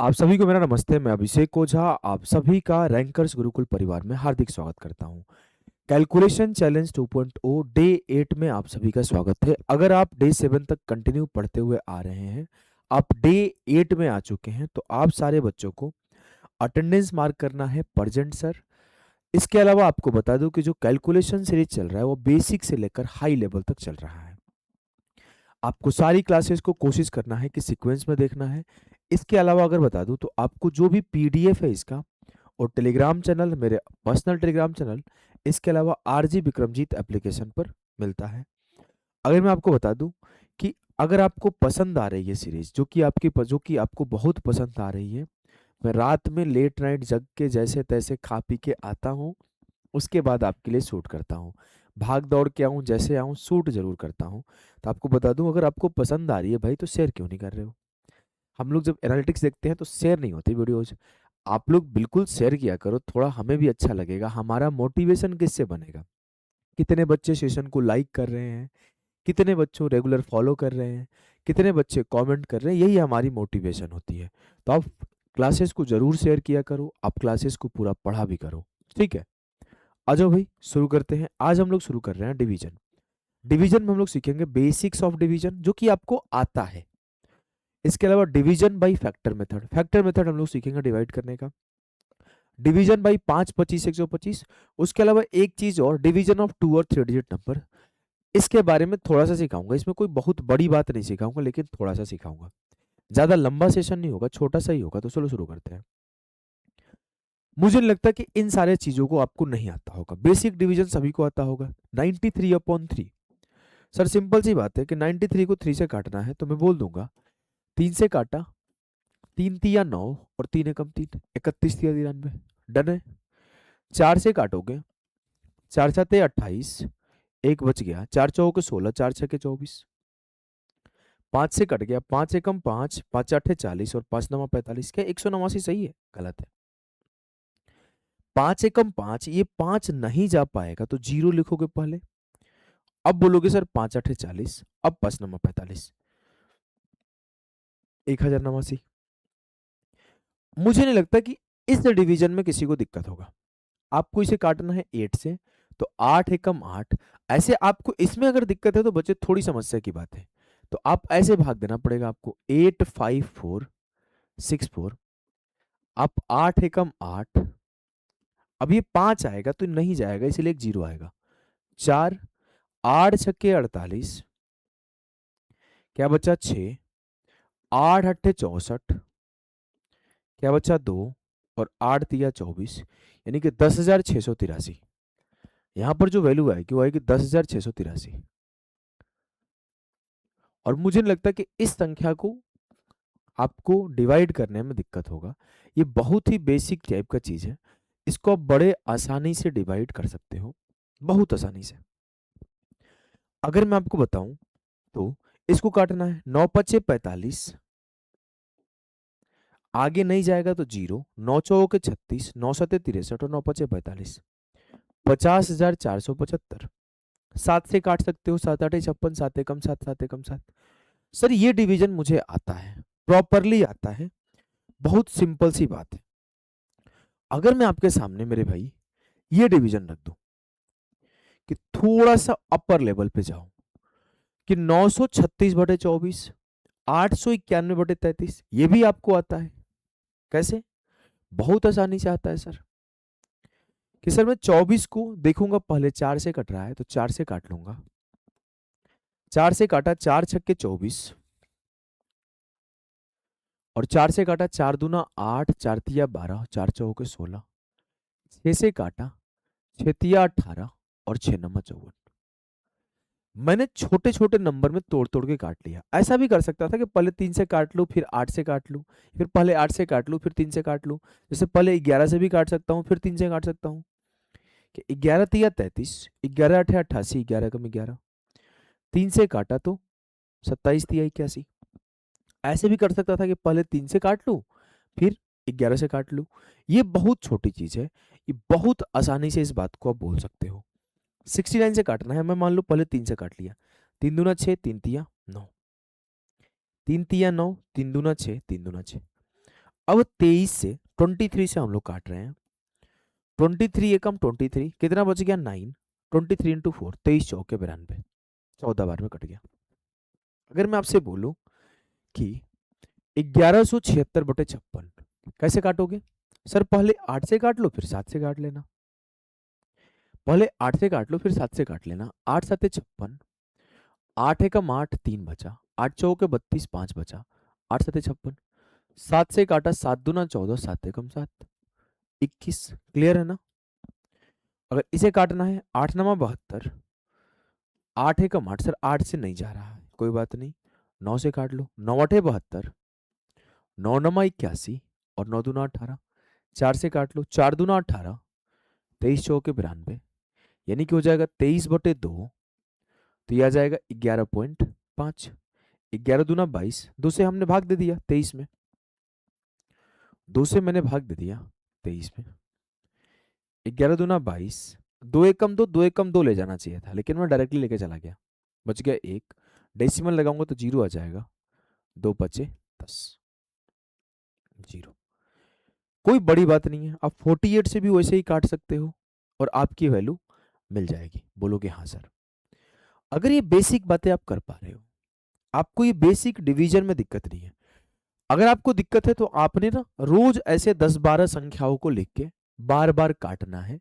आप सभी को मेरा नमस्ते। मैं अभिषेक ओझा आप सभी का रैंकर्स गुरुकुल परिवार में हार्दिक स्वागत करता हूं। कैलकुलेशन चैलेंज 2.0 डे 8 में आप सभी का स्वागत है। अगर आप डे 7 तक कंटिन्यू पढ़ते हुए आ रहे हैं, आप डे 8 में आ चुके हैं, तो आप सारे बच्चों को अटेंडेंस मार्क करना है प्रेजेंट सर। इसके अलावा आपको बता दूं कि जो कैलकुलेशन सीरीज चल रहा है वो बेसिक से लेकर हाई लेवल तक चल रहा है। आपको सारी क्लासेस को कोशिश करना है कि सीक्वेंस में देखना है। इसके अलावा अगर बता दूं तो आपको जो भी पीडीएफ है इसका, और टेलीग्राम चैनल, मेरे पर्सनल टेलीग्राम चैनल, इसके अलावा आरजी विक्रमजीत एप्लीकेशन पर मिलता है। अगर मैं आपको बता दूं कि अगर आपको पसंद आ रही है सीरीज, जो कि आपको बहुत पसंद आ रही है, मैं रात में लेट नाइट जग के जैसे तैसे खा पी के आता हूँ, उसके बाद आपके लिए शूट करता हूँ। भाग दौड़ के आऊँ, जैसे आऊँ शूट जरूर करता हूँ। तो आपको बता दूं, अगर आपको पसंद आ रही है भाई, तो शेयर क्यों नहीं कर रहे हो? हम लोग जब एनालिटिक्स देखते हैं तो शेयर नहीं होती वीडियोज। आप लोग बिल्कुल शेयर किया करो, थोड़ा हमें भी अच्छा लगेगा। हमारा मोटिवेशन किससे बनेगा? कितने बच्चे सेशन को लाइक कर रहे हैं, कितने बच्चों रेगुलर फॉलो कर रहे हैं, कितने बच्चे कमेंट कर रहे हैं, यही हमारी मोटिवेशन होती है। तो आप क्लासेस को जरूर शेयर किया करो, आप क्लासेस को पूरा पढ़ा भी करो। ठीक है, आ जाओ भाई, शुरू करते हैं। आज हम लोग शुरू कर रहे हैं डिवीजन। डिवीजन में हम लोग सीखेंगे बेसिक्स ऑफ डिवीजन, जो कि आपको आता है। इसके अलावा division by factor method, factor method हम लोग सीखेंगे डिवाइड करने का। Division by 5, 25, 125। उसके अलावा एक चीज और, डिवीजन ऑफ 2 और 3 डिजिट नंबर। इसके बारे में थोड़ा सा सिखाऊंगा। इसमें कोई बहुत बड़ी बात नहीं सिखाऊंगा, लेकिन थोड़ा सा सिखाऊंगा। ज्यादा लंबा सेशन नहीं होगा, छोटा सा ही होगा। तो चलो शुरू करते हैं। मुझे नहीं लगता कि इन सारे चीजों को आपको नहीं आता होगा। बेसिक डिवीजन सभी को आता होगा। 93/3। सर सिंपल सी बात है कि 93 को 3 से काटना है, तो मैं बोल दूंगा 3 से काटा, 3 तिया 9 और 3 एकम 3, 31 तिया 93। डन है। 4 से काटोगे, 4 7 28, एक बच गया, 4 चौके 16, 4 6 24। 5 से कट गया, 5 एकम 5, 5 8 40 और 5 9 45। क्या 189 सही है? गलत है। 5 एकम 5, ये 5 नहीं जा पाएगा तो जीरो लिखोगे पहले। अब बोलोगे सर 5 8 40, अब 5 9 45, 1089। मुझे नहीं लगता कि इस डिवीजन में किसी को दिक्कत होगा। आपको इसे काटना है 8 से, तो 8 एकम 8। ऐसे आपको इसमें अगर दिक्कत है तो बच्चे थोड़ी समस्या की बात है। तो आप ऐसे भाग देना पड़ेगा आपको, 8 5 4 6 4। आप 8 एकम 8, अब ये 5 आएगा तो नहीं जाएगा, इसलिए एक जीरो आएगा। 4, 8 6 48, क्या बचा 6, 8 8 64, क्या बचा 2, और 8 तिया 24, यानी कि 10,683। यहां पर जो वैल्यू आएगी वो आएगी 10,683। और मुझे नहीं लगता कि इस संख्या को आपको डिवाइड करने में दिक्कत होगा। ये बहुत ही बेसिक टाइप का चीज है। इसको आप बड़े आसानी से डिवाइड कर सकते हो, बहुत आसानी से। अगर मैं आपको बताऊं तो इसको काटना है, 9 5 45, आगे नहीं जाएगा तो जीरो, 9 चौके 36, 9 7 63 और 9 5 45, 50,475। 7 से काट सकते हो, 7 8 56, 7 एकम 7, 7 एकम 7। सर ये डिवीजन मुझे आता है, प्रॉपरली आता है, बहुत सिंपल सी बात है। अगर मैं आपके सामने मेरे भाई ये डिवीजन रख दूं कि थोड़ा सा अपर लेवल पे जाऊं, कि 936/24, 891/33, ये भी आपको आता है। कैसे? बहुत आसानी से आता है सर। कि सर मैं 24 को देखूंगा, पहले 4 से कट रहा है तो 4 से काट लूंगा। 4 से काटा, 4 6 24, और 4 से काटा, 4 दूना 8, 4 तिया 12, 4 चौके 16। 6 से काटा, 6 तिया 18 और 6 9 54। मैंने छोटे छोटे नंबर में तोड़ तोड़ के काट लिया। ऐसा भी कर सकता था कि पहले 3 से काट लूं, फिर 8 से काट लूं, फिर पहले 8 से काट लूं, फिर 3 से काट लूं। जैसे पहले 11 से भी काट सकता हूं, फिर 3 से काट सकता हूं। कि 11 तिया 33, 11 8 88, 11 एकम 11। 3 से काटा तो 27 तिया 81। ऐसे भी कर सकता था कि पहले 3 से काट लूं, फिर 11 से काट लूं। ये बहुत छोटी चीज है, ये बहुत आसानी से इस बात को आप बोल सकते हो। 69 से काटना है, मैं मान लो पहले 3 से काट लिया। 3 दूना 6, 3 तिया 9, 3 तिया 9, 3 दूना 6, 3 दूना 6। अब 23 से 23 से हम लोग काट रहे हैं। 23 एकम 23, कितना बच गया 9। 23 इंटू 4, 23 चौके 92, 14 बार में कट गया। अगर मैं आपसे बोलूं कि 1176/56 कैसे काटोगे? सर पहले 8 से काट लो फिर 7 से काट लेना। पहले 8 से काट लो फिर 7 से काट लेना। 8 7 56, 8 एकम 8, 3 बचा, 8 चौके 32, 5 बचा, 8 7 56। 7 से काटा, 7 दूना 14, 7 एकम 7, 21। क्लियर है ना? अगर इसे काटना है 8 नमा 72, 8 एकम 8, सर 8 से नहीं जा रहा है, कोई बात नहीं, 9 से काट लो, 9 8 72, 9 नमा 81 और 9 दूना 18, 4 से काट लो, 4 दूना 18, 23 चौके 92, यानी कि हो जाएगा 23/2, तो यह आ जाएगा 11.5। 11 दूना 22, 2 से हमने भाग दे दिया 23 में, 2 से मैंने भाग दे दिया 23 में। 11 दूना 22, 2 एकम 2, 2 एकम 2 ले जाना चाहिए था, लेकिन मैं डायरेक्टली लेके चला गया, बच गया 1। डेसिमल लगाऊंगा तो 0 आ जाएगा, 2 बचे 10, 0। कोई बड़ी बात नहीं है, आप 48 से भी वैसे ही काट सकते हो और आपकी वैल्यू मिल जाएगी। बोलोगे हाँ सर। अगर ये बेसिक बातें आप कर पा रहे हो, आपको ये बेसिक डिवीजन में दिक्कत नहीं है, अगर आपको दिक्कत है तो आपने ना रोज ऐसे 10-12 संख्याओं को लिख के बार बार काटना है,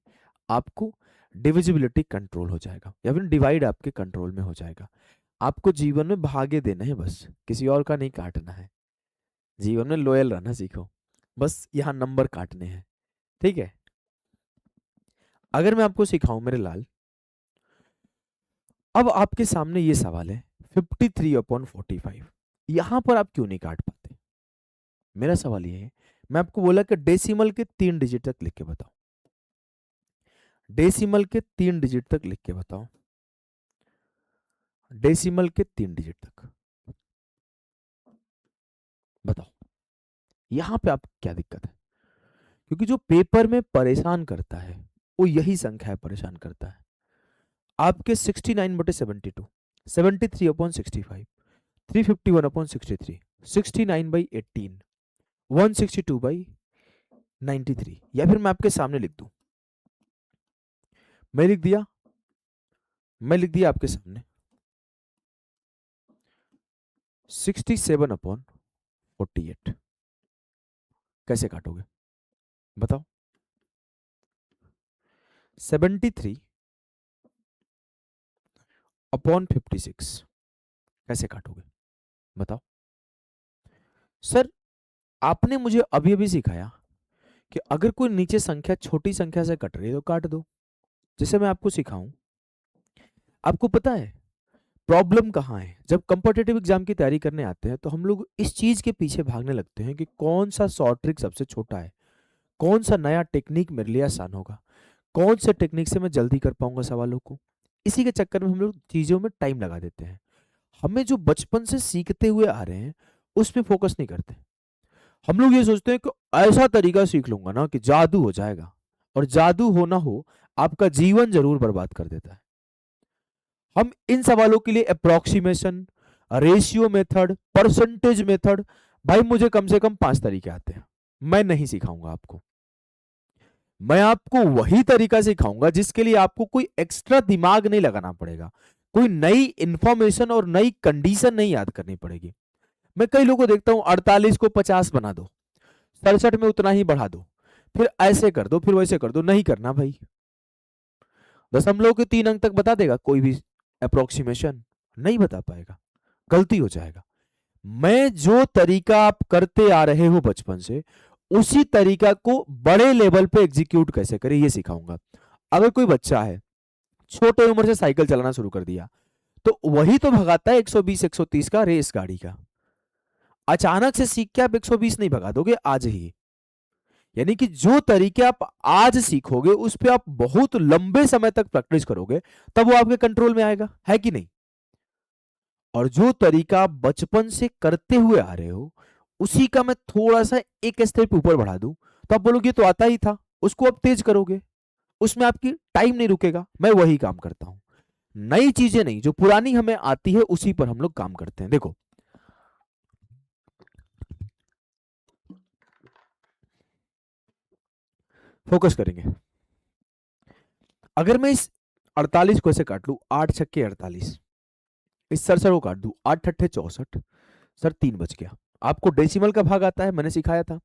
आपको डिविजिबिलिटी कंट्रोल हो जाएगा, या फिर डिवाइड आपके कंट्रोल में हो जाएगा। आपको जीवन में भागे देना है, बस किसी और का नहीं काटना है। जीवन में लॉयल रहना सीखो, बस यहाँ नंबर काटने हैं, ठीक है? अगर मैं आपको सिखाऊं मेरे लाल, अब आपके सामने ये सवाल है 53/45, यहां पर आप क्यों नहीं काट पाते? मेरा सवाल ये है, मैं आपको बोला कि डेसिमल के 3 डिजिट तक लिख के बताओ, डेसिमल के 3 डिजिट तक लिख के बताओ, डेसिमल के 3 डिजिट तक बताओ। यहां पे आप क्या दिक्कत है? क्योंकि जो पेपर में परेशान करता है वो यही संख्या परेशान करता है। आपके 69/72, 73/65, 351/63, 69/18, 162/93, या फिर मैं आपके सामने लिख दूं, मैं लिख दिया, मैं लिख दिया आपके सामने 67/48। कैसे काटोगे बताओ? 73/56 कैसे काटोगे बताओ? सर आपने मुझे अभी अभी सिखाया कि अगर कोई नीचे संख्या छोटी संख्या से कट रही है तो काट दो। जैसे मैं आपको सिखाऊं, आपको पता है प्रॉब्लम कहाँ है? जब कॉम्पिटिटिव एग्जाम की तैयारी करने आते हैं तो हम लोग इस चीज के पीछे भागने लगते हैं कि कौन सा शॉर्ट ट्रिक सबसे छोटा है, कौन सा नया टेक्निक मेरे लिए आसान होगा, कौन से टेक्निक से मैं जल्दी कर पाऊंगा सवालों को। इसी के चक्कर में हम लोग चीजों में टाइम लगा देते हैं। हमें जो बचपन से सीखते हुए आ रहे हैं उस पर फोकस नहीं करते। हम लोग ये सोचते हैं कि ऐसा तरीका सीख लूंगा ना कि जादू हो जाएगा, और जादू हो ना हो आपका जीवन जरूर बर्बाद कर देता है। हम इन सवालों के लिए approximation, ratio method, percentage method, भाई मुझे कम से कम 5 तरीके आते हैं, मैं नहीं सिखाऊंगा आपको। मैं आपको वही तरीका सिखाऊंगा जिसके लिए आपको कोई एक्स्ट्रा दिमाग नहीं लगाना पड़ेगा, कोई नई इंफॉर्मेशन और नई कंडीशन नहीं याद करनी पड़ेगी। मैं कई लोगों को देखता हूं 48 को 50 बना दो, 67 में उतना ही बढ़ा दो, फिर ऐसे कर दो, फिर वैसे कर दो। नहीं करना भाई। दशमलव के 3 अंक तक बता देगा कोई भी अप्रोक्सीमेशन? नहीं बता पाएगा, गलती हो जाएगा। मैं जो तरीका आप करते आ रहे हो बचपन से, उसी तरीका को बड़े लेवल पे एग्जीक्यूट कैसे करें ये सिखाऊंगा। अगर कोई बच्चा है छोटे उम्र से साइकिल चलाना शुरू कर दिया, तो वही तो भगाता है 120 130 का रेस गाड़ी का। अचानक से सीख के आप 120 नहीं भगा दोगे आज ही। यानी कि जो तरीके आप आज सीखोगे उस पे आप बहुत लंबे समय तक प्रैक्टिस करोगे, तब वो आपके कंट्रोल में आएगा, है कि नहीं? और जो तरीका आप बचपन से करते हुए आ रहे हो, उसी का मैं थोड़ा सा एक स्टेप ऊपर बढ़ा दूं, तो आप बोलोगे तो आता ही था, उसको आप तेज करोगे, उसमें आपकी टाइम नहीं रुकेगा। मैं वही काम करता हूं, नई चीजें नहीं, जो पुरानी हमें आती है उसी पर हम लोग काम करते हैं। देखो फोकस करेंगे। अगर मैं इस 48 को ऐसे काट लू, 8 छक्के 48, इस सर को काट दू, 8 अट्ठे 64, सर 3 बच गया। आपको डेसिमल का भाग आता है, मैंने सिखाया था।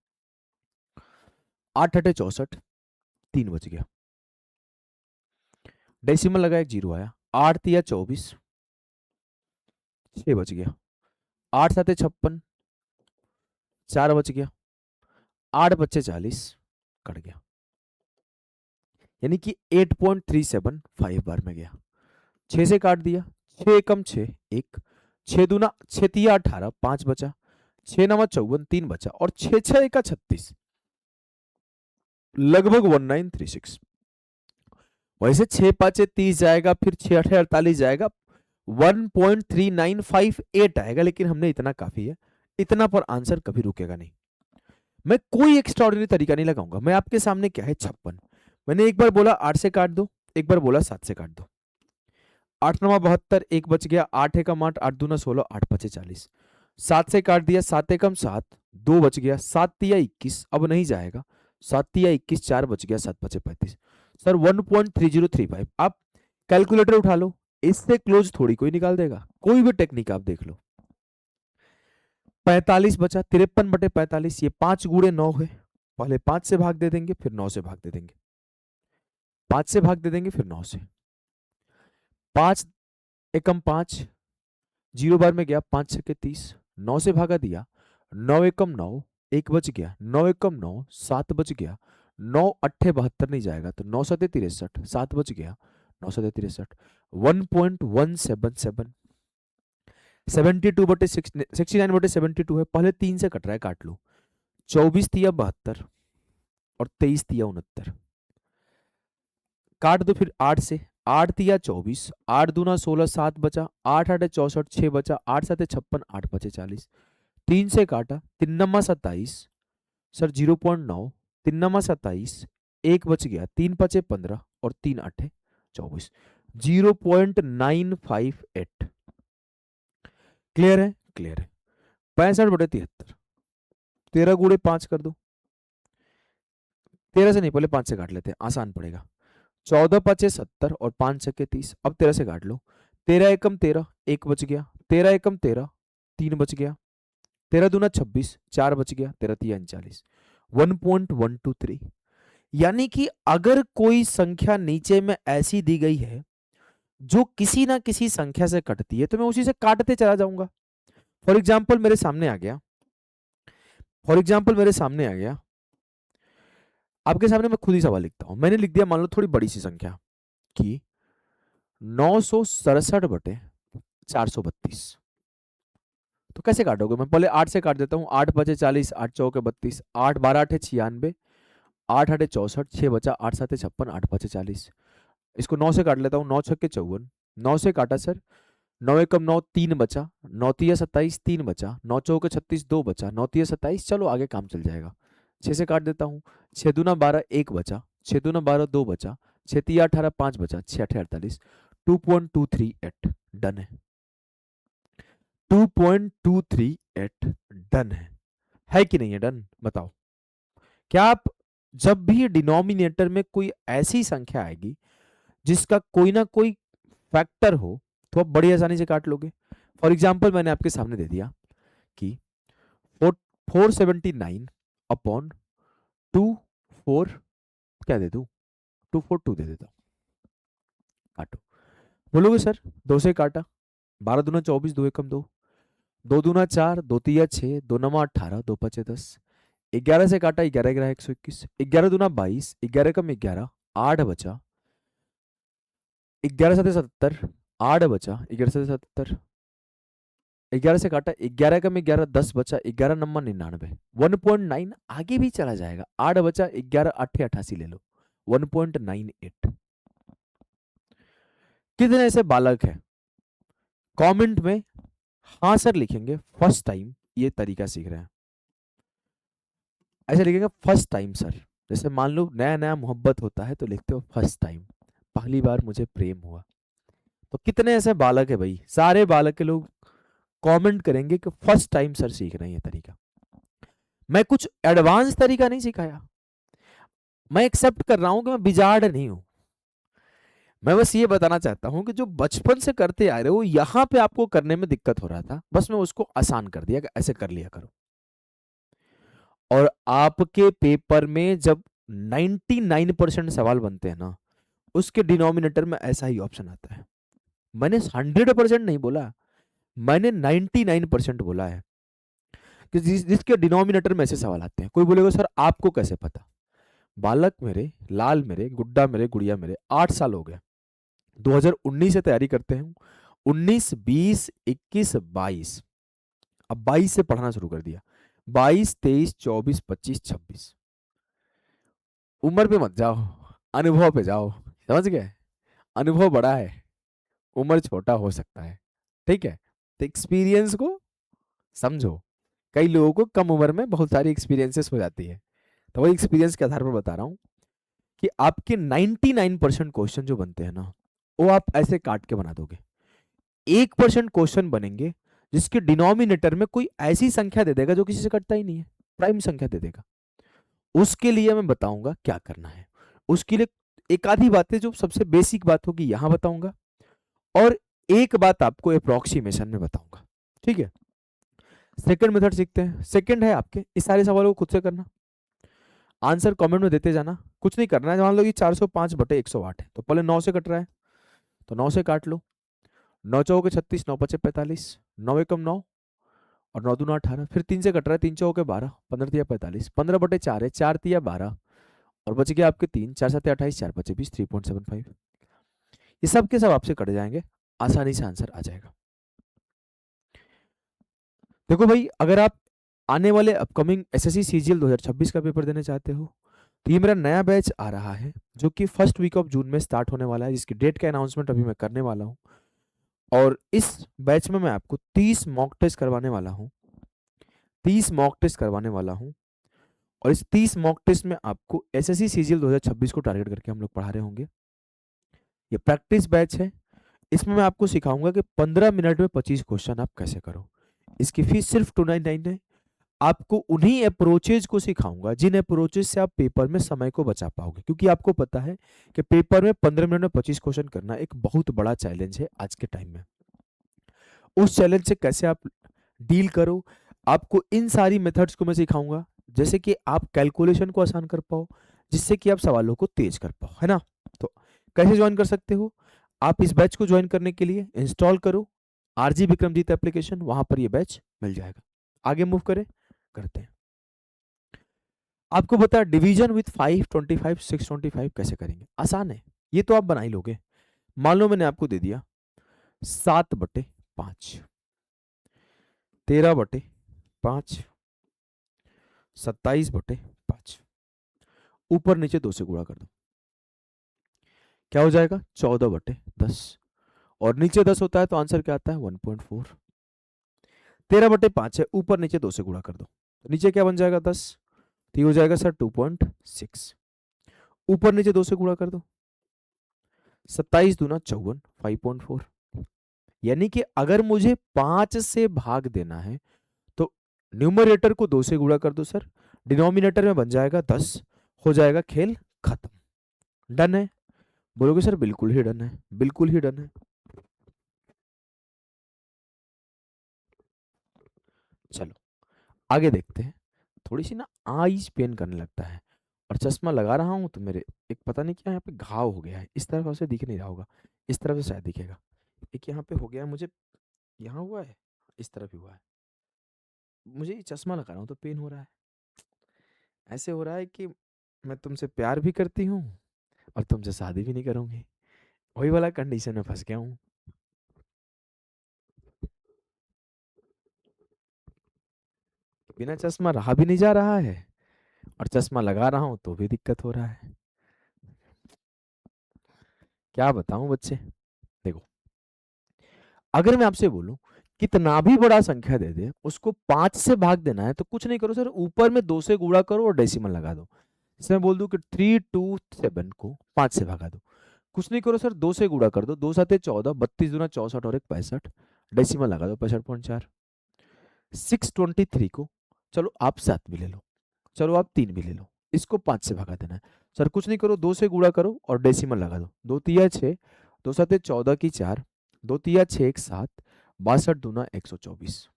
8 अट्ठे 64, 3 बच गया। डेसिमल लगा, एक जीरो आया। 8 तिया 24, 6 बच गया। 8 साते 56, 4 बच गया। 8 बच्चे 40, कट गया। यानी कि 8.375 बार में गया। 6 से काट दिया, 6 एकम 6, 1, 6 दूना 6 तिया 18, 5 बचा। 6 नवा 54, 3 बचा, और 6 6 एका 36, लगभग 1936। वैसे 6 पाँचे 30 जाएगा, फिर 6 अठे 48 जाएगा, 1.3958 आएगा, लेकिन हमने इतना काफी है, इतना पर आंसर कभी रुकेगा नहीं। मैं कोई एक्स्ट्राऑर्डिनरी तरीका नहीं लगाऊंगा। मैं आपके सामने क्या है, 56। मैंने एक बार बोला 8 से काट दो, एक बार बोला 7 से काट दो। 8 नवा 72, 1 बच गया। 8 एकम 8, 8 दूना 16, 8 पचे 40। 7 से काट दिया, 7 एकम 7, 2 बच गया। 7 तिया 21, अब नहीं जाएगा। 7 तिया 21, 4 बच गया। 7 पचे 35। सर 1.3035। आप कैलकुलेटर उठा लो, इससे क्लोज थोड़ी कोई निकाल देगा। कोई भी टेक्निक आप देख लो। 45 बचा, 53 बटे 45, ये 5 गुणे 9 है। पहले 5 से भाग दे देंगे, फिर 9 से भाग दे देंगे। 5 से भाग दे देंगे, फिर 9 से। 5 एकम 5, 0 बार में गया। 5 छक्के 30, 9 से भागा दिया। 9 एकम 9, 1 बच गया। 9 एकम 9, 7 बच गया। 9 अट्ठे 72 नहीं जाएगा, तो 9 सते 63, 7 बच गया। 9 सते 63, 1.177। 72 बटे 69 बटे 72 है। पहले 3 से कट रहा है, काट लो। 24 तिया 72 और 23 तिया 69, काट दो फिर 8 से। 8 तिया 24, 8 दूना 16, 7 बचा। 8 आठे 64, 6 बचा। 8 साते 56, 8 पचे 40। 3 से काटा, 3 नमा 27, सर 0.9, 3 नमा 27, 1 बच गया। 3 पचे 15 और 3 अठे 24, 0.958। क्लियर है? क्लियर है। 65 बटे 73, 13 गुणे 5 कर दो। 13 से नहीं, पहले 5 से काट लेते हैं, आसान पड़ेगा। 14 पचे 70 और 5 छक्के 30, अब 13 से काट लो। 13 एकम 13, 1 बच गया। 13 एकम 13, 3 बच गया। 13 दूना 26, 4 बच गया। 13 तिया 39, 1.123। यानी कि अगर कोई संख्या नीचे में ऐसी दी गई है जो किसी ना किसी संख्या से कटती है, तो मैं उसी से काटते चला जाऊंगा। फॉर एग्जाम्पल मेरे सामने आ गया, आपके सामने मैं खुद ही सवाल लिखता हूं। मैंने लिख दिया, मान लो थोड़ी बड़ी सी संख्या कि 967 बटे 432। तो कैसे काटोगे? मैं पहले 8 से काट देता हूँ। 8 बचे 40, 8 चौके 32, 8 12 अठे 96, 8 अठे 64, 6 बचा। 8 साते 56, 8 बचे 40। इसको 9 से काट लेता हूँ। 9 छक्के 54, 9 से काटा सर। 9 एकम 9, 3 बचा। 9 तिया 27, 3 बचा। 9 चौके 36, 2 बचा। 9 तिया 27, चलो आगे काम चल जाएगा। 6 से काट देता हूँ। 6 दूना 12, 1 बचा। 6 दूना 12, 2 बचा। 6 तिया 18, 5 बचा। 6 अठे 48, 2.238 डन है। 2.238 डन है कि नहीं है? डन बताओ। क्या आप जब भी डिनोमिनेटर में कोई ऐसी संख्या आएगी जिसका कोई ना कोई फैक्टर हो, तो आप बड़ी आसानी से काट लोगे? फॉर एग्जाम्पल मैंने आपके सामने दे दिया कि 479 अपॉन 24, क्या दे दू, 242 दे देता हूं। काटो। बोलोगे सर 2 से काटा, 12 दूना 24, 2 एकम 2, 2 दूना 4, 2 तिया 6, 2 नमा 18, 2 पचे 10। 11 से काटा, 11 11 121, 11 दूना 22, 11 कम 11, 8 बचा। 11 साते 77, 8 बचा। 11 साते 77, 11 से काटा, 11 कम 11, 10 बचा। 11 नंबर 99, 1.9 आगे भी चला जाएगा। 8 बचा। 11 अठे 88 ले लो, 1.98। कितने ऐसे बालक हैं कमेंट में हाँ सर लिखेंगे फर्स्ट टाइम ये तरीका सीख रहे हैं? ऐसे लिखेंगे फर्स्ट टाइम सर। जैसे मान लो नया नया मोहब्बत होता है तो लिखते हो फर्स्ट टाइम, पहली बार मुझे प्रेम हुआ। तो कितने ऐसे बालक है भाई? सारे बालक के लोग कमेंट करेंगे कि फर्स्ट टाइम सर सीख रहे हैं ये तरीका। मैं कुछ एडवांस तरीका नहीं सिखाया। मैं एक्सेप्ट कर रहा हूं कि मैं बिजार्ड नहीं हूं। मैं बस ये बताना चाहता हूं कि जो बचपन से करते आ रहे हो यहां पे आपको करने में दिक्कत हो रहा था, बस मैं उसको आसान कर दिया कि ऐसे कर लिया करो। और आपके पेपर में जब 99% सवाल बनते हैं ना, उसके डिनोमिनेटर में ऐसा ही ऑप्शन आता है। मैंने 100% नहीं बोला, मैंने 99% बोला है कि जिसके डिनोमिनेटर में ऐसे सवाल आते हैं। कोई बोलेगा सर आपको कैसे पता? बालक मेरे, लाल मेरे, गुड्डा मेरे, गुड़िया मेरे, 8 साल हो गए, 2019 से तैयारी करते हैं। 19, 20, 21, 22, अब 22 से पढ़ना शुरू कर दिया। 22, 23, 24, 25, 26। उम्र पे मत जाओ, अनुभव पे जाओ। समझ गए? अनुभव बड़ा है, उम्र छोटा हो सकता है। ठीक है, तो एक्सपीरियंस को समझो। कई लोगों को कम उम्र में बहुत सारी एक्सपीरियंसेस हो जाती है, तो वही एक्सपीरियंस के आधार पर बता रहा हूँ कि आपके 99% क्वेश्चन जो बनते हैं ना, वो आप ऐसे काट के बना दोगे। 1% क्वेश्चन बनेंगे जिसके डिनोमिनेटर में कोई ऐसी संख्या दे देगा जो किसी से कटता ही नहीं है, प्राइम संख्या दे देगा। उसके लिए मैं बताऊंगा क्या करना है। उसके लिए एक आधी बातें जो सबसे बेसिक बात होगी यहां बताऊंगा, और एक बात आपको अप्रोक्सीमेशन में बताऊंगा। ठीक है, सेकंड मेथड सीखते हैं। सेकंड है आपके इस सारे सवालों को खुद से करना, आंसर कमेंट में देते जाना, कुछ नहीं करना है। मान लो कि 405/108 है, तो पहले 9 से कट रहा है तो 9 से काट लो। 9 चौके 36, 9 पचे 45, 9 एकम 9 और 9 दूना 18। फिर 3 से कट रहा है, 3 चौके 12, 15 तिया 45, 15/4 है, 4 तिया 12 और बच गया आपके 3, 4 7 28, 4 5 20, 3.75। ये सब के सब आपसे कट जाएंगे, आसानी से आंसर आ जाएगा। देखो भाई, अगर आप आने वाले अपकमिंग एसएससी सीजीएल 2026 का पेपर देने चाहते हो, तो ये मेरा नया बैच आ रहा है जो कि फर्स्ट वीक ऑफ जून में स्टार्ट होने वाला है, जिसकी डेट का अनाउंसमेंट अभी मैं करने वाला हूँ। और इस बैच में मैं आपको 30 मॉक टेस्ट करवाने वाला हूँ, 30 मॉक टेस्ट करवाने वाला हूँ। और इस 30 मॉक टेस्ट में आपको एसएससी सीजीएल 2026 को टारगेट करके हम लोग पढ़ा रहे होंगे। ये प्रैक्टिस बैच है, इसमें मैं आपको सिखाऊंगा कि 15 मिनट में 25 क्वेश्चन आप कैसे करो। इसकी फीस सिर्फ 299 है। आपको उन्हीं अप्रोचेज को सिखाऊंगा जिन अप्रोचेज से आप पेपर में समय को बचा पाओगे, क्योंकि आपको पता है कि पेपर में 15 मिनट में 25 क्वेश्चन करना एक बहुत बड़ा चैलेंज है आज के टाइम में। उस चैलेंज से कैसे आप डील करो, आपको इन सारी मेथड्स को मैं सिखाऊंगा, जैसे कि आप कैलकुलेशन को आसान कर पाओ, जिससे कि आप सवालों को तेज कर पाओ, है ना? तो कैसे ज्वाइन कर सकते हो? आप इस बैच को ज्वाइन करने के लिए इंस्टॉल करो आरजी विक्रमजीत एप्लीकेशन, वहां पर ये बैच मिल जाएगा। आगे मूव करें, करते हैं। आपको पता है डिवीजन विथ 525 625 कैसे करेंगे? आसान है, ये तो आप बना ही लोगे। मान लो मैंने आपको दे दिया 7/5, 13/5, 27/5, ऊपर नीचे 2 से गुणा कर दो, क्या हो जाएगा? 14/10। और नीचे 10 होता है तो आंसर क्या आता है? 1.4। 13/5 है, ऊपर नीचे 2 से गुणा कर दो, तो नीचे क्या बन जाएगा? 10। तो ये हो जाएगा सर 2.6। ऊपर नीचे 2 से गुणा कर दो, 27 दूना 54, 5.4। यानी कि अगर मुझे 5 से भाग देना है तो न्यूमरेटर को 2 से गुणा कर दो सर, डिनोमिनेटर में बन जाएगा 10, हो जाएगा खेल खत्म। डन है? बोलोगे सर बिल्कुल ही डन है, बिल्कुल ही डन है। चलो आगे देखते हैं। थोड़ी सी ना आईज पेन करने लगता है, और चश्मा लगा रहा हूं तो मेरे एक पता नहीं क्या यहाँ पे घाव हो गया है, इस तरफ से दिख नहीं रहा होगा, इस तरफ से शायद दिखेगा। एक यहाँ पे हो गया है मुझे, यहाँ हुआ है, इस तरफ ही हुआ है। मुझे ये चश्मा लगा रहा हूँ तो पेन हो रहा है। ऐसे हो रहा है कि मैं तुमसे प्यार भी करती हूँ और तुमसे शादी भी नहीं करूंगी, वही वाला कंडीशन में फंस गया हूँ। बिना चश्मा रहा भी नहीं जा रहा है, और चश्मा लगा रहा हूं तो भी दिक्कत हो रहा है। क्या बताऊं बच्चे? देखो, अगर मैं आपसे बोलूं कितना भी बड़ा संख्या दे दे उसको 5 से भाग देना है, तो कुछ नहीं करो सर, ऊपर में 2 से गुणा करो और डेसिमल लगा दो। जैसे मैं बोल दूं कि 327 को 5 से भगा दो, कुछ नहीं करो सर, 2 से गुणा कर दो, 2 7 14, 32 दूना 64 और 1 65, डेसिमल लगा दो 65.4। 623 को चलो आप 7 भी ले लो, चलो आप 3 भी ले लो, इसको 5 से भगा देना है, सर कुछ नहीं करो, 2 से गुणा करो और डेसिमल लगा दो। 2 तिया 6, 2 7 14 की 4, 2 तिया 6 1 7, 62 दूना 124।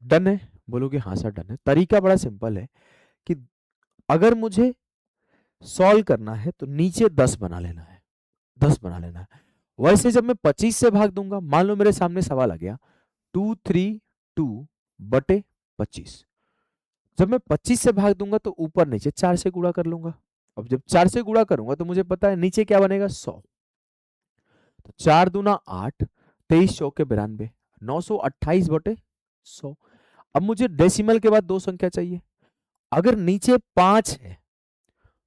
डन है? बोलोगे हाँ सर डन है। तरीका बड़ा सिंपल है कि अगर मुझे सॉल्व करना है तो नीचे 10 बना लेना है, 10 बना लेना है। वैसे जब मैं 25 से भाग दूंगा, मान लो मेरे सामने सवाल आ गया 232 बटे 25, जब मैं 25 से भाग दूंगा तो ऊपर नीचे 4 से गुणा कर लूंगा। अब जब 4 से गुणा करूंगा तो मुझे पता है नीचे क्या बनेगा 100, तो 4 दूना 8, 23 चौके 92, 928 बटे 100। अब मुझे डेसिमल के बाद दो संख्या चाहिए। अगर नीचे 5 है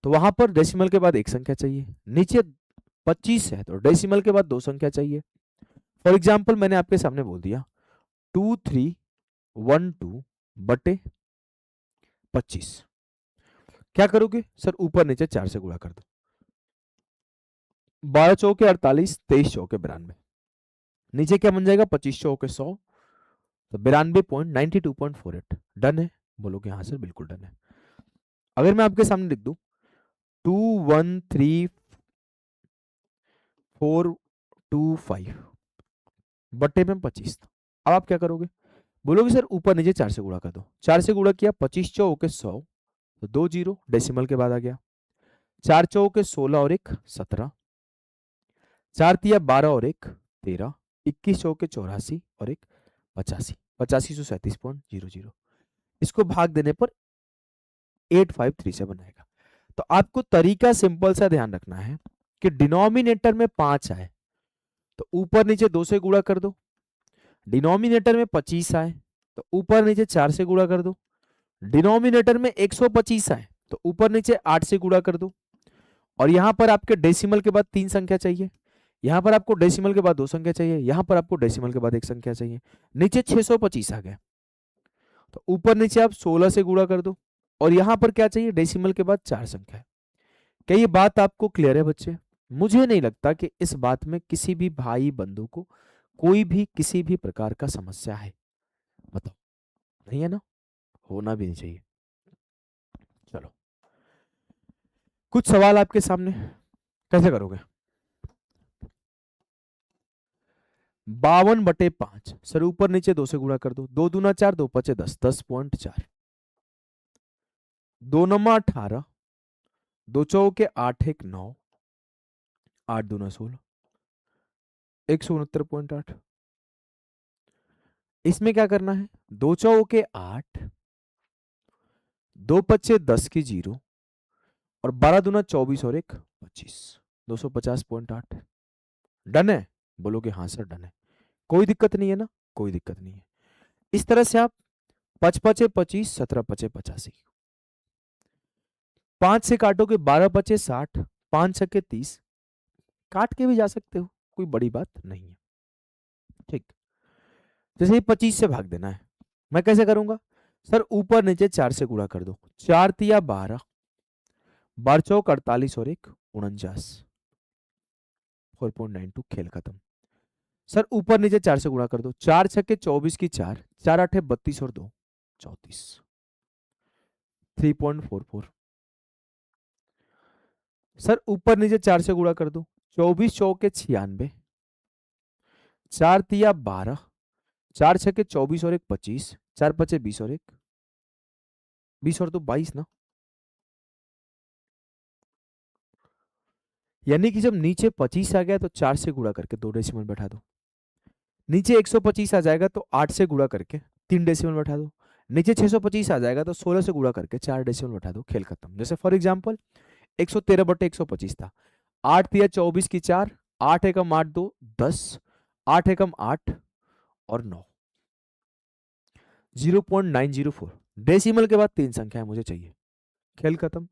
तो वहां पर डेसिमल के बाद एक संख्या चाहिए। नीचे 25 है तो डेसिमल के बाद दो संख्या चाहिए। फॉर एग्जाम्पल मैंने आपके सामने बोल दिया 2312 बटे 25। क्या करोगे सर? ऊपर नीचे 4 से गुणा कर दो। 12 चौके 48, 23 चौके 92, नीचे क्या बन जाएगा 25 चौके 100, तो 92.92.48। डन है? बोलोगे हाँ सर बिल्कुल डन है। अगर मैं आपके सामने लिख दूं 213,425 बटे में 25, अब आप क्या करोगे? बोलोगे सर ऊपर नीचे 4 से गुणा कर दो। 4 से गुणा किया, 25 चौके 100, तो 2 जीरो डेसिमल के बाद आ गया। 4 चौके 16 और 1 17, 4 तिया 12 और 1 13, 21 चौके 84 और 1 85, 8537.00। इसको भाग देने पर 8537 आएगा। तो आपको तरीका सिंपल सा ध्यान रखना है कि डिनोमिनेटर में 5 आए तो ऊपर नीचे 2 से गुणा कर दो। डिनोमिनेटर में 25 आए तो ऊपर नीचे 4 से गुणा कर दो। डिनोमिनेटर में 125 आए तो ऊपर नीचे 8 से गुणा कर दो। और यहां पर आपके डेसिमल के बाद 3 संख्या चाहिए, यहां पर आपको डेसिमल के बाद 2 संख्या चाहिए, यहां पर आपको डेसिमल के बाद 1 संख्या चाहिए। नीचे 625 आ गया तो ऊपर नीचे आप 16 से गुणा कर दो। और यहां पर क्या चाहिए? डेसिमल के बाद 4 संख्या है। क्या ये बात आपको क्लियर है बच्चे? मुझे नहीं लगता कि इस बात में किसी भी भाई बंधु को कोई भी किसी भी प्रकार का समस्या है। बताओ, नहीं है ना? होना भी नहीं चाहिए। चलो, कुछ सवाल आपके सामने, कैसे करोगे? 52 बटे 5, सर ऊपर नीचे 2 से गुणा कर दो। 2 दूना 4, 2 पचे 10, 10.4, 2 नमा 18, 2 चौके 8 1 9, 8 दूना 16, 169.8। इसमें क्या करना है? 2 चौके 8, 2 पच्चे 10 की 0 और 12 दूना 24 और 1 25, 250.8। डन है? बोलोगे हाँ सर डन है। कोई दिक्कत नहीं है ना? कोई दिक्कत नहीं है। इस तरह से आप 5 पचे 25, 17 पचे 85, 5 से काटोगे 12 पचे 60, 5 छके 30, काट के भी जा सकते हो, कोई बड़ी बात नहीं है। ठीक, जैसे ही 25 से भाग देना है, मैं कैसे करूंगा? सर ऊपर नीचे 4 से गुणा कर दो। 4 तिया 12, 12 चौक 48 और 1 49, 4.92, खेल खत्म। सर ऊपर नीचे 4 से गुणा कर दो। 4 छक्के 24 की 4, 4 आठे 32 और 2 34, 3.44। सर ऊपर नीचे 4 से गुणा कर दो। 24 चौके 96, 4 तिया 12, 4 छक्के 24 और 1 25, 4 पचे 20 और 1 20 और 2 22 ना। यानी कि जब नीचे 25 आ गया तो 4 से गुणा करके 2 डेसिमल बैठा दो। नीचे 125 आ जाएगा तो 8 से गुणा करके 3 डेसिमल बैठा दो। नीचे 625 आ जाएगा तो 16 से गुणा करके 4 डेसिमल बैठा दो, खेल खत्म। जैसे फॉर एग्जांपल 113 बटे 125 था। 8 तिया 24 की 4, 8 एकम 8 2 10, 8 एकम 8 और 9, 0.904। डेसिमल के बाद 3 संख्याएं मुझे चाहिए, खेल खत्म।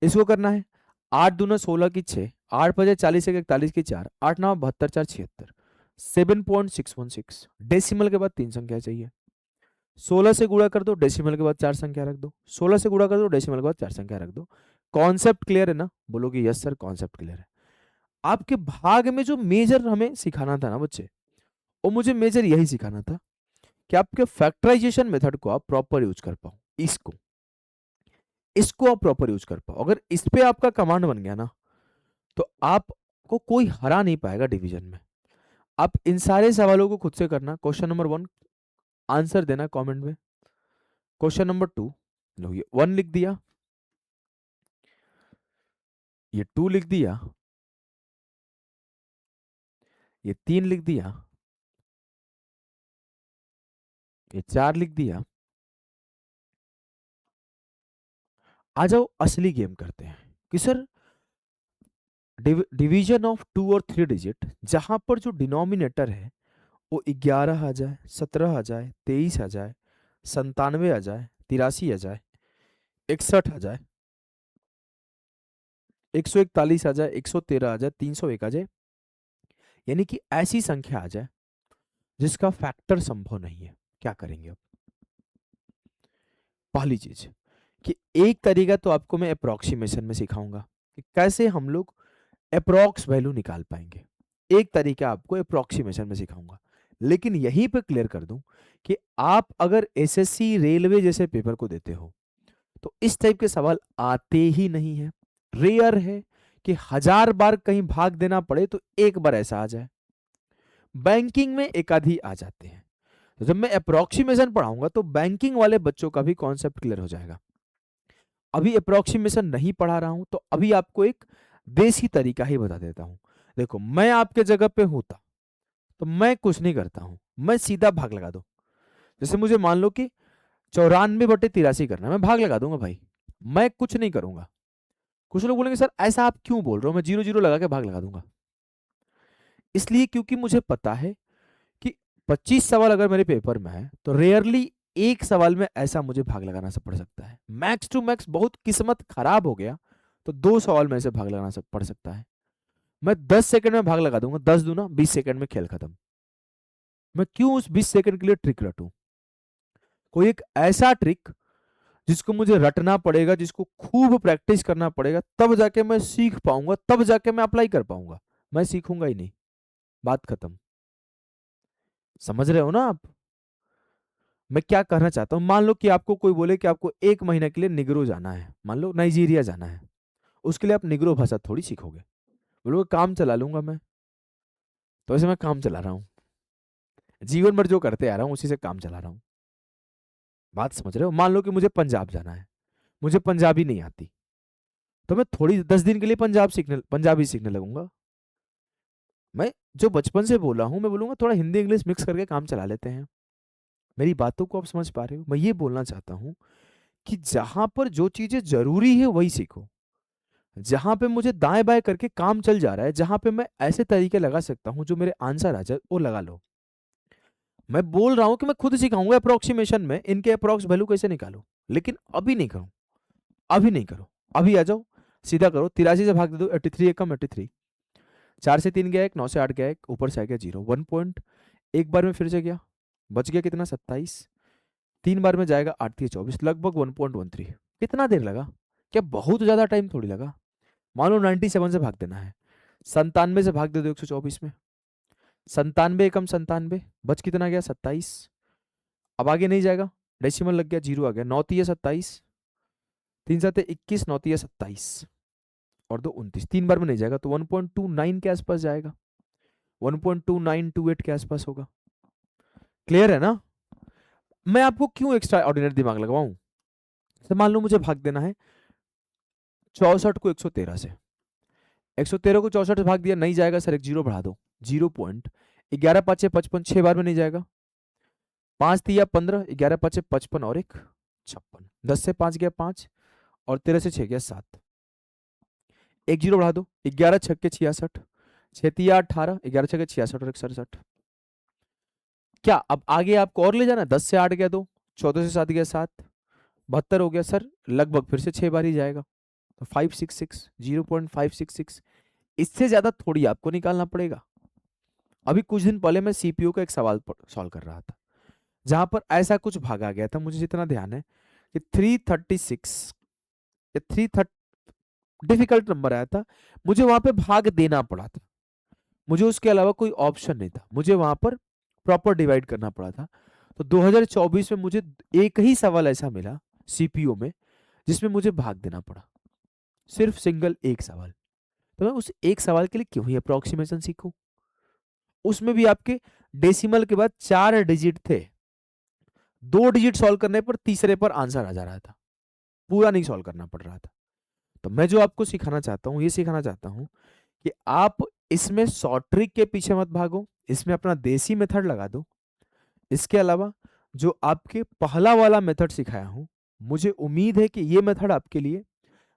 इसको करना है 8 दूना 16 की 6, 8 बजे 40 एक 41 की 4, 8 9 72 4 76, 7.616। डेसिमल के बाद 3 संख्या चाहिए। 16 से गुणा कर दो, डेसिमल के बाद 4 संख्या रख दो। 16 से गुणा कर दो, डेसिमल के बाद 4 संख्या रख दो। कॉन्सेप्ट क्लियर है ना? बोलोगे यस सर कॉन्सेप्ट क्लियर है। आपके भाग में जो मेजर हमें सिखाना था ना बच्चे, वो मुझे मेजर यही सिखाना था कि आपके फैक्टराइजेशन मेथड को आप प्रॉपर यूज कर पाओ। इसको इसको आप प्रॉपर यूज कर पाओ। अगर इस पे आपका कमांड बन गया ना, तो आपको कोई हरा नहीं पाएगा डिवीजन में। आप इन सारे सवालों को खुद से करना। क्वेश्चन नंबर 1 आंसर देना कमेंट में। क्वेश्चन नंबर 2, लो ये 1 लिख दिया, ये 2 लिख दिया, ये 3 लिख दिया, ये 4 लिख दिया। आ जाओ असली गेम करते हैं कि सर डिवीजन ऑफ 2 और 3 डिजिट, जहां पर जो डिनोमिनेटर है वो 11 आ जाए, 17 आ जाए, 23 आ जाए, 97 आ जाए, 83 आ जाए, 61 आ जाए, 141 आ जाए, 113 आ जाए, 301 आ जाए, यानी कि ऐसी संख्या आ जाए जिसका फैक्टर संभव नहीं है। क्या करेंगे अब? पहली चीज कि एक तरीका तो आपको मैं अप्रोक्सीमेशन में सिखाऊंगा कि कैसे हम लोग अप्रोक्स वैल्यू निकाल पाएंगे। एक तरीका आपको अप्रोक्सीमेशन में सिखाऊंगा, लेकिन यहीं पे क्लियर कर दूं कि आप अगर एसएससी रेलवे जैसे पेपर को देते हो तो इस टाइप के सवाल आते ही नहीं है। रेयर है कि 1000 बार कहीं भाग देना पड़े तो एक बार ऐसा आ जाए। बैंकिंग में एक आधी आ जाते हैं। तो जब मैं अप्रोक्सीमेशन पढ़ाऊंगा तो बैंकिंग वाले बच्चों का भी कॉन्सेप्ट क्लियर हो जाएगा। अभी अप्रोक्सीमेशन नहीं पढ़ा रहा हूं तो अभी आपको एक देसी तरीका ही बता देता हूं। देखो, मैं आपके जगह पे होता तो मैं कुछ नहीं करता हूं, मैं सीधा भाग लगा दो। जैसे मुझे मान लो कि 94/83 करना है, मैं भाग लगा दूंगा भाई, मैं कुछ नहीं करूंगा। कुछ लोग बोलेंगे सर ऐसा आप क्यों बोल रहे हो, मैं जीरो जीरो लगा के भाग लगा दूंगा। इसलिए क्योंकि मुझे पता है कि 25 सवाल अगर मेरे पेपर में है तो रेयरली एक सवाल में ऐसा मुझे भाग लगाना पड़ सकता है। मैक्स टू मैक्स बहुत किस्मत खराब हो गया तो 2 सवाल में से भाग लगाना पड़ सकता है। मैं 10 सेकंड में भाग लगा दूंगा, 10 दूना 20 सेकंड में खेल खत्म। मैं क्यों उस 20 सेकंड के लिए ट्रिक रटूं? कोई एक ऐसा ट्रिक जिसको मुझे रटना पड़ेगा, जिसको खूब प्रैक्टिस करना पड़ेगा, तब जाके मैं सीख पाऊंगा, तब जाके मैं अप्लाई कर पाऊंगा। मैं सीखूंगा ही नहीं, बात खत्म। समझ रहे हो ना आप मैं क्या कहना चाहता हूं? मान लो कि आपको कोई बोले कि आपको 1 महीने के लिए निग्रो जाना है, मान लो नाइजीरिया जाना है, उसके लिए आप निग्रो भाषा थोड़ी सीखोगे। बोलोगे काम चला लूंगा मैं, तो वैसे मैं काम चला रहा हूँ, जीवन भर जो करते आ रहा हूँ उसी से काम चला रहा हूँ। बात समझ रहे हो? मान लो कि मुझे पंजाब जाना है, मुझे पंजाबी नहीं आती, तो मैं थोड़ी 10 दिन के लिए पंजाबी सीखने लगूंगा। मैं जो बचपन से बोला हूं मैं बोलूंगा थोड़ा हिंदी इंग्लिश मिक्स करके काम चला लेते हैं। मेरी बातों को आप समझ पा रहे हो? मैं ये बोलना चाहता हूं कि जहां पर जो चीजें जरूरी है वही सीखो। जहां पे मुझे दाएं बाएं करके काम चल जा रहा है, जहां पे मैं ऐसे तरीके लगा सकता हूं जो मेरे आंसर आ जाए, वो लगा लो। मैं बोल रहा हूं कि मैं खुद सिखाऊंगा अप्रोक्सीमेशन में इनके अप्रोक्स वैल्यू कैसे निकालो, लेकिन अभी नहीं करो, अभी नहीं करो। अभी आ जाओ, सीधा करो, 83 से भाग दे दो, 83 एकम 83, 4 से 3 गया एक, 9 से 8 गया एक, ऊपर से आ गया 0, 1 पॉइंट एक बार में फिर से गया, बच गया कितना 27, 3 बार में जाएगा 8 3 24, लगभग 1.13। कितना देर लगा? क्या बहुत ज्यादा टाइम थोड़ी लगा। मान लो 97 से भाग देना है, 97 से भाग दे दो 124 में, 97 एकम 97, बच कितना गया 27। अब आगे नहीं जाएगा, डेसिमल लग गया, 0 आ गया, 9 3 27, 3 7 21, 9 3 27 और 2 29, 3 बार में नहीं जाएगा तो 1.29 के आसपास जाएगा, 1.2928 के आसपास होगा। क्लियर है ना? मैं आपको क्यों एक्स्ट्रा ऑर्डिनरी दिमाग लगवाऊं? तो मान लो मुझे भाग देना है 64 को 113 से, 113 को 64 से भाग दिया, नहीं जाएगा सर, एक जीरो बढ़ा दो, 0.11 5 55, 6 बार में नहीं जाएगा, 5 3 15, 11 5 55 और एक 56, 10 से 5 गया 5 और 13 से 6 गया 7, एक जीरो बढ़ा दो, 11 6 66, 6 3 18, 11 6 66 और एक 67। क्या अब आगे आपको और ले जाना? 10 से 8 गया 2, 14 से 7 गया 7, 72 हो गया सर, लगभग फिर से 6 बार ही जाएगा, तो 566, 0.566। इससे ज्यादा थोड़ी आपको निकालना पड़ेगा। अभी कुछ दिन पहले मैं सीपीयू का एक सवाल सॉल्व कर रहा था जहां पर ऐसा कुछ भागा गया था, मुझे जितना ध्यान है कि 336 या 330 डिफिकल्ट नंबर आया था, मुझे वहां पे भाग देना पड़ा था, मुझे उसके अलावा कोई ऑप्शन नहीं था, मुझे वहां पर प्रॉपर डिवाइड करना पड़ा था। तो 2024 में मुझे एक ही सवाल ऐसा मिला सीपीयू में जिसमें मुझे भाग देना पड़ा, सिर्फ सिंगल एक सवाल। तो मैं उस एक सवाल के लिए क्यों ही अप्रोक्सीमेशन सीखूं? उसमें भी आपके डेसिमल के बाद 4 डिजिट थे, 2 डिजिट सॉल्व करने पर तीसरे पर आंसर आ जा रहा था, पूरा नहीं सॉल्व करना पड़ रहा था। तो मैं जो आपको सिखाना चाहता हूँ, ये सिखाना चाहता हूँ कि आप इसमें शॉर्ट ट्रिक के पीछे मत भागो, इसमें अपना देसी मेथड लगा दो। इसके अलावा जो आपके पहला वाला मेथड सिखाया हूं, मुझे उम्मीद है कि ये मेथड आपके लिए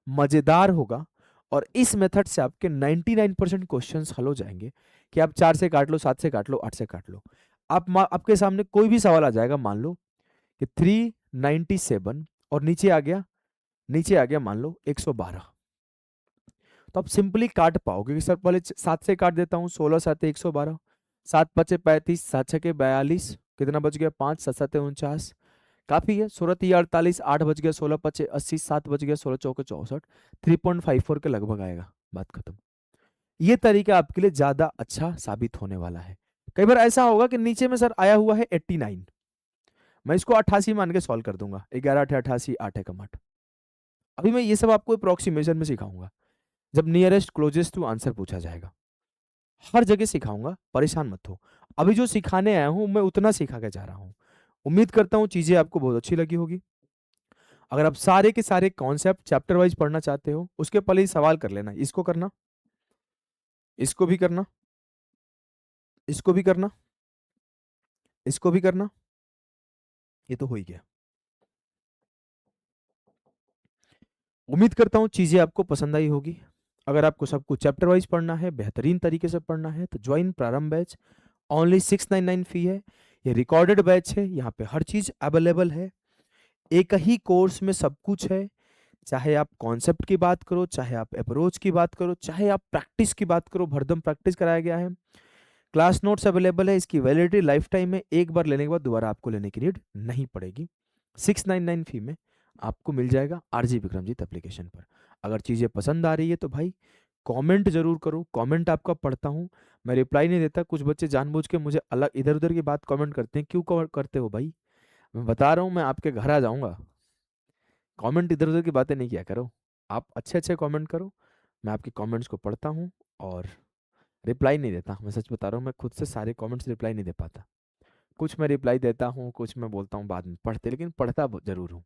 मजेदार होगा और इस मेथड से आपके 99% क्वेश्चंस हल हो जाएंगे कि आप 4 से काट लो, 7 से काट लो, 8 से काट लो। आपके सामने कोई भी सवाल आ जाएगा, मान लो कि 397 और नीचे आ गया मान लो 112, तो आप सिंपली काट पाओगे कि सर पहले 7 से काट देता हूँ, 16 7 112, 7 5 35, 7 6 42, कितना बच गया 5, 7 7 49, काफी है। 16 3 48, 8 बच गया, 16 5 80, 7 बच गया, 16 चौके 64, 3.54 के लगभग आएगा, बात खत्म। ये तरीका आपके लिए ज्यादा अच्छा साबित होने वाला है। कई बार ऐसा होगा कि नीचे में सर आया हुआ है 89, मैं इसको 88 मान के सॉल्व कर दूंगा, 11 8 88, 8 एकम 8। अभी मैं ये सब आपको अप्रोक्सीमेशन में सिखाऊंगा, जब नियरेस्ट क्लोजेस्ट टू आंसर पूछा जाएगा, हर जगह सिखाऊंगा, परेशान मत हो। अभी जो सिखाने आया हूं मैं उतना सिखा के जा रहा हूं। उम्मीद करता हूं चीजें आपको बहुत अच्छी लगी होगी। अगर आप सारे के सारे कॉन्सेप्ट चैप्टर वाइज पढ़ना चाहते हो, उसके पहले ही सवाल कर लेना, इसको करना, इसको भी करना, इसको भी करना, इसको भी करना, ये तो हो ही गया। उम्मीद करता हूँ चीजें आपको पसंद आई होगी। अगर आपको सब कुछ चैप्टर वाइज पढ़ना है, बेहतरीन तरीके से पढ़ना है, तो ज्वाइन प्रारंभ बैच। ओनली 699 फी है। ये रिकॉर्डेड बैच है, यहाँ पे हर चीज अवेलेबल है, एक ही कोर्स में सब कुछ है। चाहे आप कॉन्सेप्ट की बात करो, चाहे आप अप्रोच की बात करो, चाहे आप प्रैक्टिस की बात करो, भरदम प्रैक्टिस कराया गया है। क्लास नोट्स अवेलेबल है, इसकी वैलिडिटी लाइफ टाइम है, एक बार लेने के बाद दोबारा आपको लेने की नीड नहीं पड़ेगी। 699 फी में आपको मिल जाएगा आरजी विक्रमजीत एप्लीकेशन पर। अगर चीज़ें पसंद आ रही है तो भाई कमेंट जरूर करो, कमेंट आपका पढ़ता हूँ, मैं रिप्लाई नहीं देता। कुछ बच्चे जानबूझ के मुझे अलग इधर उधर की बात कमेंट करते हैं, क्यों करते हो भाई? मैं बता रहा हूँ, मैं आपके घर आ जाऊँगा। कमेंट इधर उधर की बातें नहीं किया करो, आप अच्छे अच्छे कमेंट करो, मैं आपके कमेंट्स को पढ़ता हूँ और रिप्लाई नहीं देता। मैं सच बता रहा हूँ, मैं खुद से सारे कमेंट्स रिप्लाई नहीं दे पाता। कुछ मैं रिप्लाई देता हूँ, कुछ मैं बोलता हूँ बाद में पढ़ते, लेकिन पढ़ता जरूर हूँ।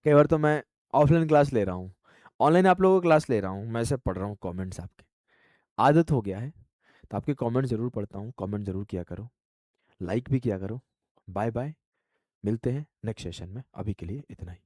कई बार तो मैं ऑफलाइन क्लास ले रहा हूँ, ऑनलाइन आप लोगों को क्लास ले रहा हूँ, मैं ऐसे पढ़ रहा हूँ कमेंट्स आपके, आदत हो गया है। तो आपके कमेंट जरूर पढ़ता हूँ, कमेंट जरूर किया करो, लाइक भी किया करो। बाय बाय, मिलते हैं नेक्स्ट सेशन में, अभी के लिए इतना ही।